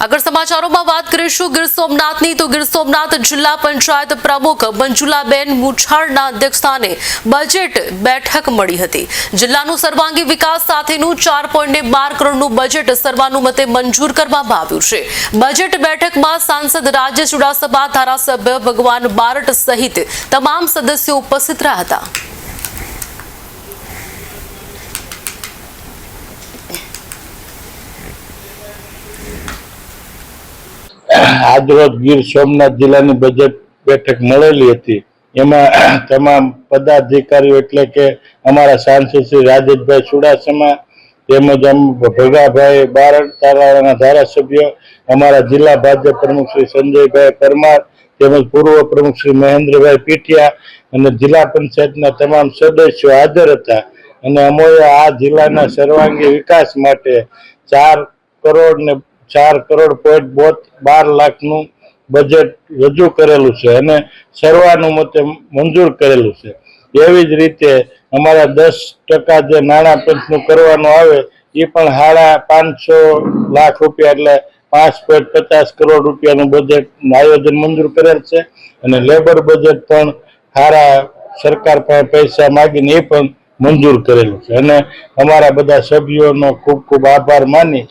આગળ સમાચારોમાં વાત કરીશું ગીર સોમનાથની તો ગીર સોમનાથ જિલ્લા પંચાયત પ્રમુખ મંજુલાબેન મુછાળના અધ્યક્ષસ્થાને બજેટ બેઠક મળી હતી। જિલ્લાનું સર્વાંગી વિકાસ સાથેનું 4.12 કરોડનું બજેટ સર્વાનુમતે મંજૂર કરવામાં આવ્યું છે। બજેટ બેઠકમાં સાંસદ રાજ્ય ચુડાસમા ધારાસભ્ય ભગવાન બારટ સહિત તમામ સદસ્યો ઉપસ્થિત રહ્યા હતા। आज रोज गीर सोमनाथ जिला की बजेट बैठक મળેલી હતી। એમાં તમામ પદાધિકારીઓ એટલે કે અમારા સાંસદ શ્રી રાજેશભાઈ ચુડાસમા તેમજ ભગાભાઈ બારડ તાલાળાના ધારાસભ્ય, અમારા જિલ્લા ભાજપ પ્રમુખ શ્રી સંજયભાઈ પરમાર તેમજ પૂર્વ પ્રમુખ શ્રી મહેન્દ્રભાઈ પીઠિયા અને જિલ્લા પંચાયતના તમામ સદસ્યો હાજર હતા। અને અમોએ આ જિલ્લાના સર્વાંગી વિકાસ માટે 4.12 લાખનું બજેટ રજૂ કરેલું છે અને સર્વાનુમતે મંજૂર કરેલું છે। એવી જ રીતે અમારા 10% જે નાણાં પંચનું કરવાનું આવે એ પણ 550 લાખ રૂપિયા એટલે 5.50 કરોડ રૂપિયાનું બજેટ આયોજન મંજૂર કરેલ છે। અને લેબર બજેટ પણ સારા સરકાર પાસે પૈસા માગીને એ પણ મંજૂર કરેલું છે। અને અમારા બધા સભ્યોનો ખૂબ ખૂબ આભાર માની